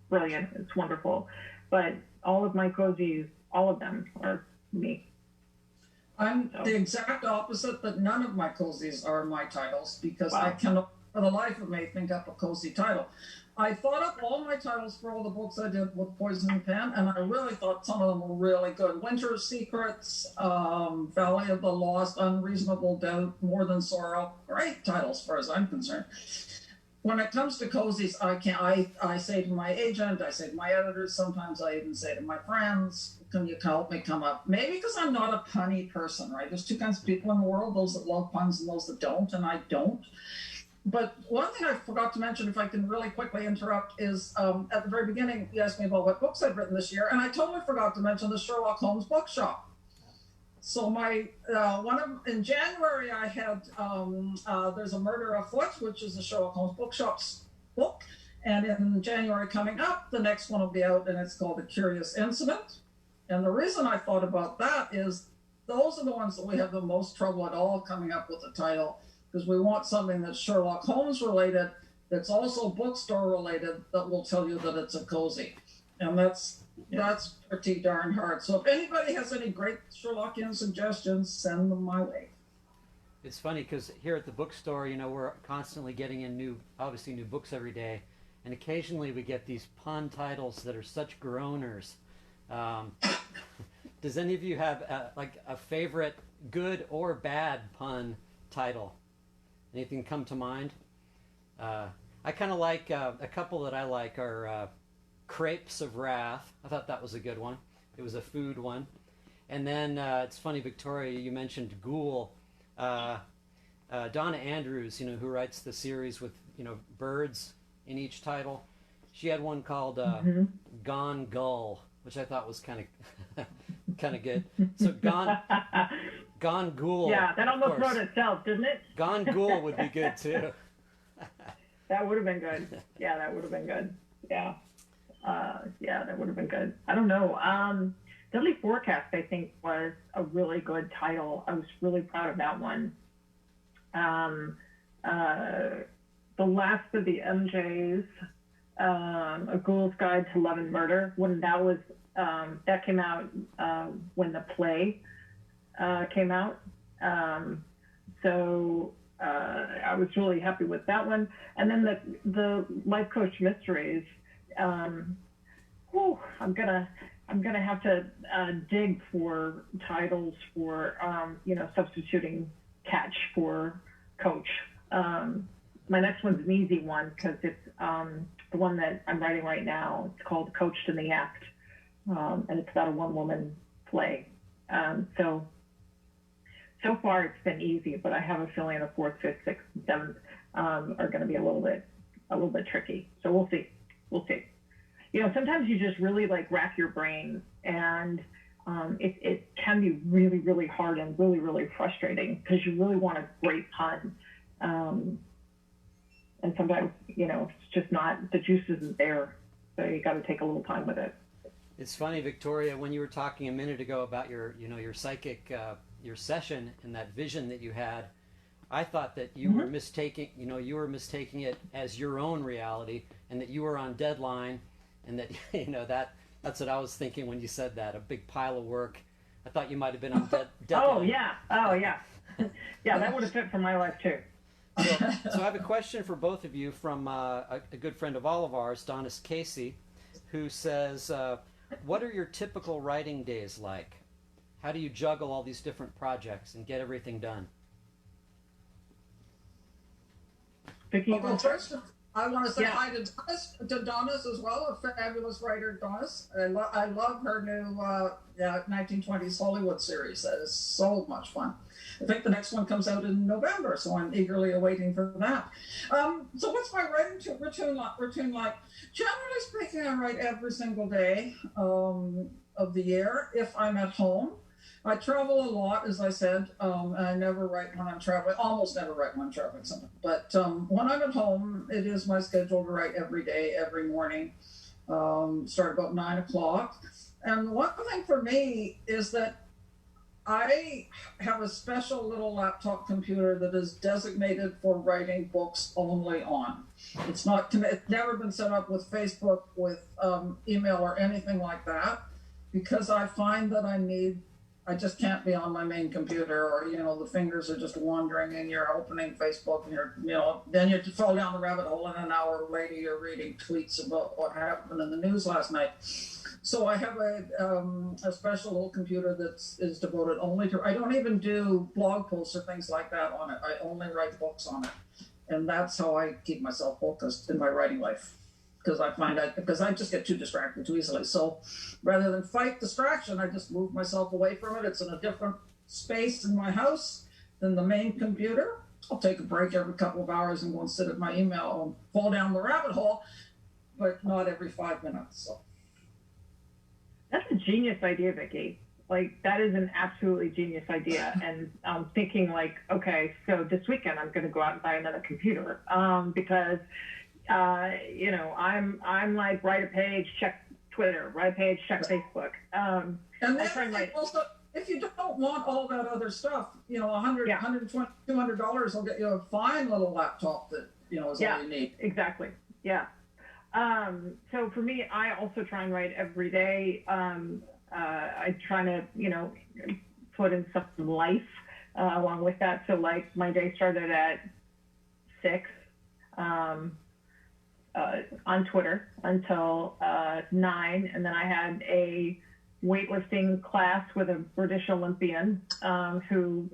brilliant, it's wonderful. But all of my cozies, all of them are me. I'm the exact opposite, that none of my cozies are my titles, because I cannot, for the life of me, think up a cozy title. I thought up all my titles for all the books I did with Poison Pen, and I really thought some of them were really good. Winter's Secrets, Valley of the Lost, Unreasonable Doubt, More Than Sorrow, great titles as far as I'm concerned. When it comes to cozies, I say to my agent, I say to my editors, sometimes I even say to my friends, can you help me come up? Maybe because I'm not a punny person, right? There's two kinds of people in the world, those that love puns and those that don't, and I don't. But one thing I forgot to mention, if I can really quickly interrupt, is at the very beginning, you asked me about what books I've written this year, and I totally forgot to mention the Sherlock Holmes bookshop. So in January I had, there's a Murder Afoot, which is the Sherlock Holmes bookshop's book. And in January coming up, the next one will be out, and it's called A Curious Incident. And the reason I thought about that is those are the ones that we have the most trouble at all coming up with a title, because we want something that's Sherlock Holmes related, that's also bookstore related, that will tell you that it's a cozy. And that's pretty darn hard. So if anybody has any great Sherlockian suggestions, send them my way. It's funny because here at the bookstore, you know, we're constantly getting in new books every day, and occasionally we get these pun titles that are such groaners. Does any of you have a favorite good or bad pun title? Anything come to mind? I kind of like a couple that I like are Crepes of Wrath. I thought that was a good one. It was a food one. And then it's funny, Victoria, you mentioned Ghoul. Donna Andrews, you know, who writes the series with, you know, birds in each title. She had one called Gone Gull, which I thought was kind of kind of good. So Gone Ghoul. Yeah, that almost wrote itself, didn't it? Gone Ghoul would be good too. That would have been good. Yeah, that would have been good. Yeah. Yeah, that would have been good. I don't know. Deadly Forecast, I think, was a really good title. I was really proud of that one. The Last of the MJs, A Ghoul's Guide to Love and Murder, when that was, that came out when the play came out. So I was really happy with that one. And then the Life Coach Mysteries, I'm gonna have to dig for titles for substituting Catch for Coach. My next one's an easy one because it's the one that I'm writing right now. It's called Coached in the Act, and it's about a one-woman play. So far it's been easy, but I have a feeling the 4th, 5th, 6th, and 7th are going to be a little bit tricky. So we'll see. Sometimes you just really rack your brain, and it can be really, really hard and really, really frustrating because you really want a great pun. And sometimes, it's just not, the juice isn't there. So you got to take a little time with it. It's funny, Victoria, when you were talking a minute ago about your psychic, your session and that vision that you had, I thought that you were mistaking it as your own reality, and that you were on deadline, and that, that's what I was thinking when you said that, a big pile of work. I thought you might have been on deadline. Oh yeah. Yeah, that would have fit for my life too. So I have a question for both of you from a good friend of all of ours, Donis Casey, who says, what are your typical writing days like? How do you juggle all these different projects and get everything done? Vicki, I'll go first. I want to say hi to Donis as well, a fabulous writer, Donis. I love her new 1920s Hollywood series. That is so much fun. I think the next one comes out in November, so I'm eagerly awaiting for that. So what's my writing routine like? Generally speaking, I write every single day of the year if I'm at home. I travel a lot, as I said, and I never write when I'm traveling, almost never write when I'm traveling something. But when I'm at home, it is my schedule to write every day, every morning, start about 9 o'clock. And one thing for me is that I have a special little laptop computer that is designated for writing books only on. It's never been set up with Facebook, with email or anything like that, because I find that I just can't be on my main computer, or, the fingers are just wandering and you're opening Facebook and then you fall down the rabbit hole, and an hour later you're reading tweets about what happened in the news last night. So I have a special little computer that is devoted only to, I don't even do blog posts or things like that on it. I only write books on it. And that's how I keep myself focused in my writing life. Because I just get too distracted too easily. So rather than fight distraction, I just move myself away from it. It's in a different space in my house than the main computer. I'll take a break every couple of hours and go and sit at my email and fall down the rabbit hole, but not every 5 minutes. So. That's a genius idea, Vicki. That is an absolutely genius idea. And I'm thinking okay, so this weekend I'm going to go out and buy another computer because, I'm write a page, check Twitter, write a page, check Facebook. And then also, if you don't want all that other stuff, $100, $120, $200 will get you a fine little laptop that, is all you need. Exactly. Yeah. So for me, I also try and write every day. I try to, put in some life along with that. So my day started at 6 on Twitter until 9, and then I had a weightlifting class with a British Olympian who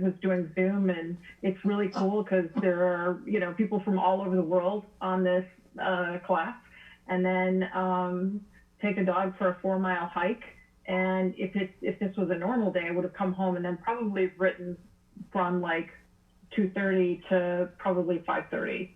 was doing Zoom, and it's really cool because there are people from all over the world on this class. And then take a dog for a 4-mile hike. And if this was a normal day, I would have come home and then probably written from 2:30 to probably 5:30.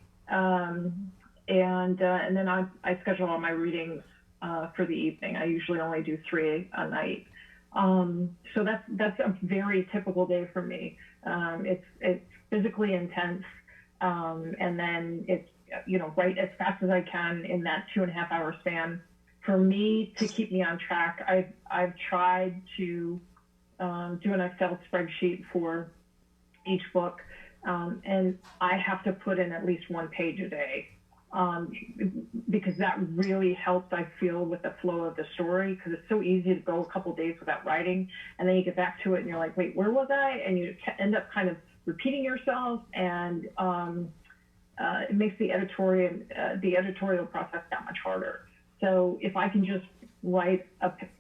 and then I schedule all my readings for the evening. I usually only do 3 a night. So that's a very typical day for me. It's physically intense, and then it's, write as fast as I can in that 2.5-hour span. For me, to keep me on track, I've tried to do an Excel spreadsheet for each book, and I have to put in at least 1 page a day, because that really helps, I feel, with the flow of the story, because it's so easy to go a couple days without writing, and then you get back to it and you're like, wait, where was I? And you end up kind of repeating yourself, and it makes the editorial process that much harder. So if I can just write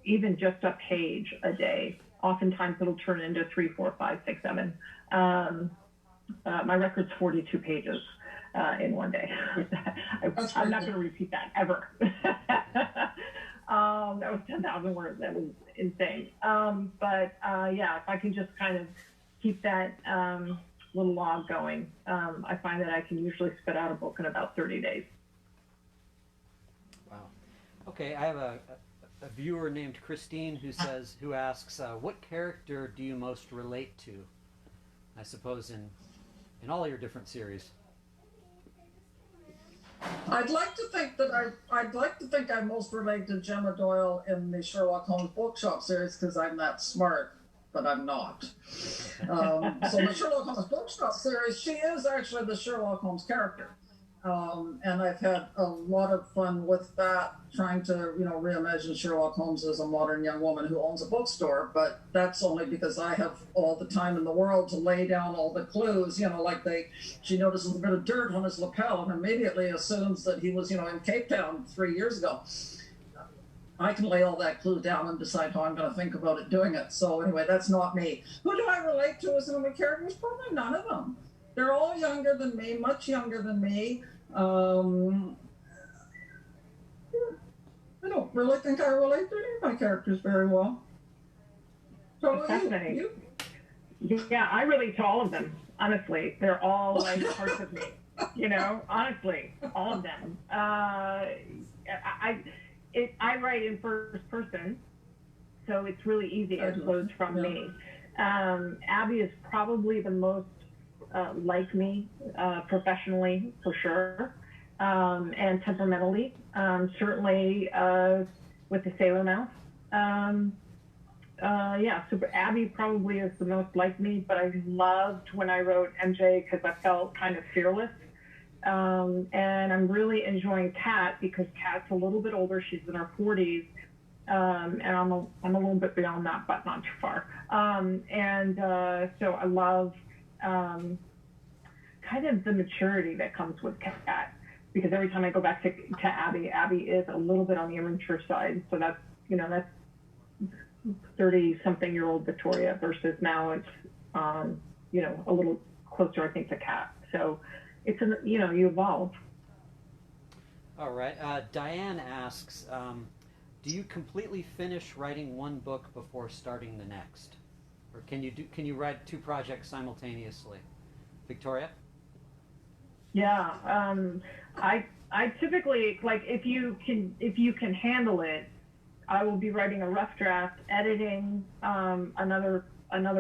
even just a page a day, oftentimes it'll turn into 3, 4, 5, 6, 7. My record's 42 pages in one day. I'm not going to repeat that ever. That was 10,000 words. That was insane. But if I can just kind of keep that little log going, I find that I can usually spit out a book in about 30 days. Wow. Okay, I have a viewer named Christine who asks, what character do you most relate to? I suppose in all your different series. I'd like to think I most relate to Gemma Doyle in the Sherlock Holmes Bookshop series, because I'm that smart, but I'm not. So the Sherlock Holmes Bookshop series, she is actually the Sherlock Holmes character. And I've had a lot of fun with that, trying to, reimagine Sherlock Holmes as a modern young woman who owns a bookstore. But that's only because I have all the time in the world to lay down all the clues. She notices a bit of dirt on his lapel and immediately assumes that he was, in Cape Town 3 years ago. I can lay all that clue down and decide how I'm going to think about it doing it. So anyway, that's not me. Who do I relate to as one of my characters? Probably none of them. They're all younger than me, much younger than me. I don't really think I relate to any of my characters very well. So fascinating. Yeah, I relate to all of them, honestly. They're all like parts of me, honestly, all of them. I write in first person, so it's really easy. It flows from me. Abby is probably the most like me professionally, for sure, and temperamentally, certainly with the sailor mouth. So Abby probably is the most like me, but I loved when I wrote MJ because I felt kind of fearless. And I'm really enjoying Kat because Kat's a little bit older. She's in her 40s. And I'm a little bit beyond that, but not too far. So I love kind of the maturity that comes with Kat, because every time I go back to Abby is a little bit on the immature side. So that's 30-something-year-old Victoria versus now it's, a little closer, I think, to Kat. So it's, you evolve. All right. Diane asks, do you completely finish writing one book before starting the next? Or can you write 2 projects simultaneously? Victoria? Yeah, I typically, like, if you can handle it, I will be writing a rough draft, editing another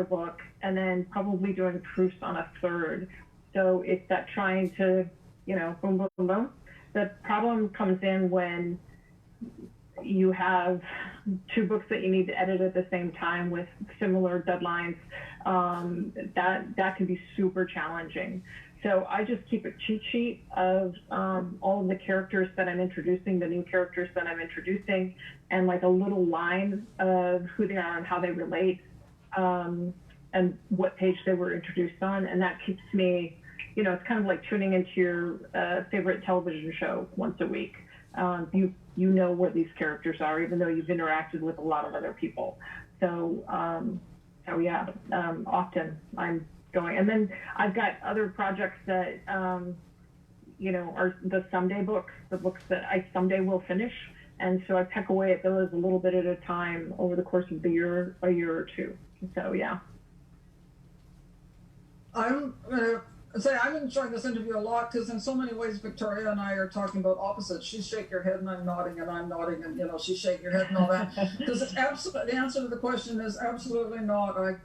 book, and then probably doing proofs on a third. So it's that trying to, boom, boom, boom, boom. The problem comes in when you have 2 books that you need to edit at the same time with similar deadlines. That can be super challenging. So I just keep a cheat sheet of all of the characters that I'm introducing, the new characters that I'm introducing, and like a little line of who they are and how they relate, and what page they were introduced on. And that keeps me, it's kind of like tuning into your favorite television show once a week. You know where these characters are, even though you've interacted with a lot of other people. So often I'm going, and then I've got other projects that are the someday books, the books that I someday will finish, and so I peck away at those a little bit at a time over the course of a year or 2. So yeah. I'm going to say I'm enjoying this interview a lot because in so many ways Victoria and I are talking about opposites. She shake your head and I'm nodding and I'm nodding and she shake your head and all that. Because it's absolutely, the answer to the question is absolutely not. I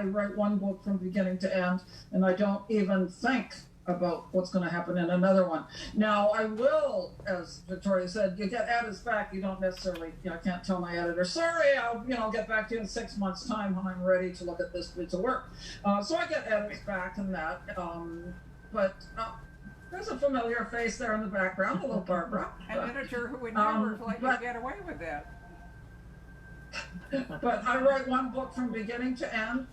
write one book from beginning to end and I don't even think about what's going to happen in another one. Now I will, as Victoria said, you get edits back. You don't necessarily, I can't tell my editor, sorry, I'll get back to you in 6 months' time when I'm ready to look at this piece of work. So I get edits back and that. But there's a familiar face there in the background, hello Barbara. An editor who would never let you get away with that. But I write one book from beginning to end.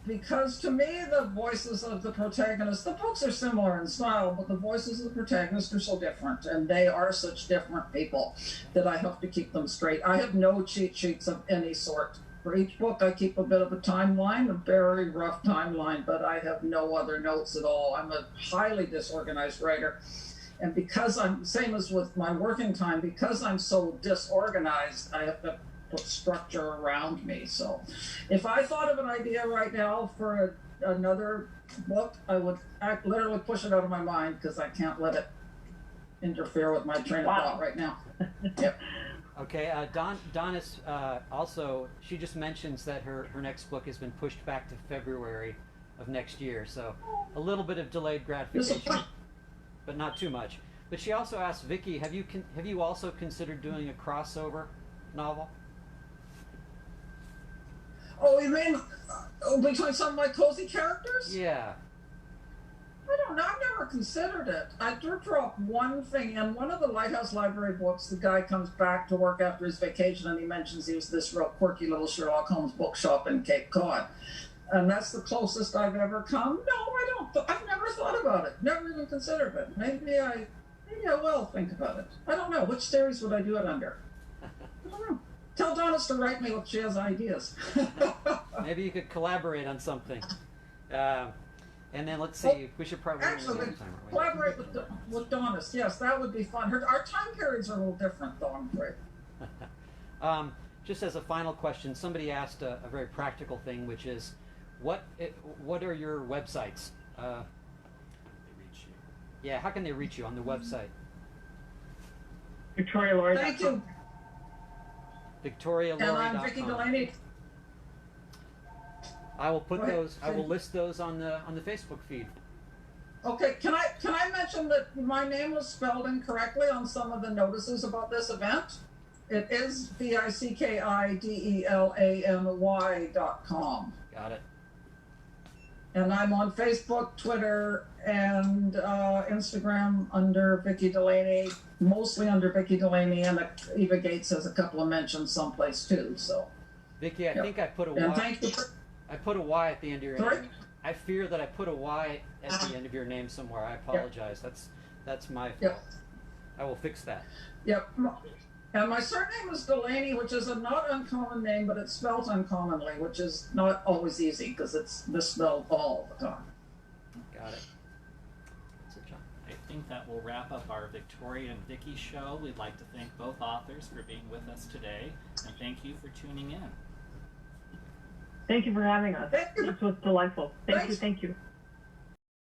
Because to me, the voices of the protagonists, the books are similar in style, but the voices of the protagonists are so different, and they are such different people that I have to keep them straight. I have no cheat sheets of any sort. For each book, I keep a bit of a timeline, a very rough timeline, but I have no other notes at all. I'm a highly disorganized writer. And because I'm, same as with my working time, because I'm so disorganized, I have to put structure around me. So if I thought of an idea right now for another book, I'd literally push it out of my mind because I can't let it interfere with my train of thought right now. Yep. Okay, Don is also, she just mentions that her next book has been pushed back to February of next year, so a little bit of delayed gratification, but not too much. But she also asked, Vicki, have you also considered doing a crossover novel? Oh, you mean between some of my cozy characters? Yeah. I don't know. I've never considered it. I did drop one thing in one of the Lighthouse library books. The guy comes back to work after his vacation and he mentions he was this real quirky little Sherlock Holmes bookshop in Cape Cod. And that's the closest I've ever come. No, I don't. I've never thought about it. Never even considered it. Maybe I will think about it. I don't know. Which series would I do it under? I don't know. Tell Donis to write me if she has ideas. Maybe you could collaborate on something. And then let's see, we should probably actually collaborate with Donis. Yes, that would be fun. Our time periods are a little different, though, I'm afraid. Just as a final question, somebody asked a very practical thing, which is, what are your websites? They reach you. Yeah, how can they reach you on the website? VictoriaLaurie.com. Thank you. VictoriaLaurie.com. And I'm Vicki Delany. I will put those. I will list those on the Facebook feed. Okay, can I mention that my name was spelled incorrectly on some of the notices about this event? It is VickiDelany.com. Got it. And I'm on Facebook, Twitter, and Instagram under Vicki Delany, mostly under Vicki Delany, and Eva Gates has a couple of mentions someplace too. So, Vicki, I think I put a and Y. thank you. I put a Y at the end of your Sorry? name. I fear that I put a Y at the end of your name somewhere. I apologize. That's my fault. Yep. I will fix that. Yep. And my surname is Delany, which is a not uncommon name, but it's spelled uncommonly, which is not always easy because it's misspelled all the time. Got it. That's it, John. I think that will wrap up our Victoria and Vicki show. We'd like to thank both authors for being with us today, and thank you for tuning in. Thank you for having us. Thank you. This was delightful. Thank Thanks. you.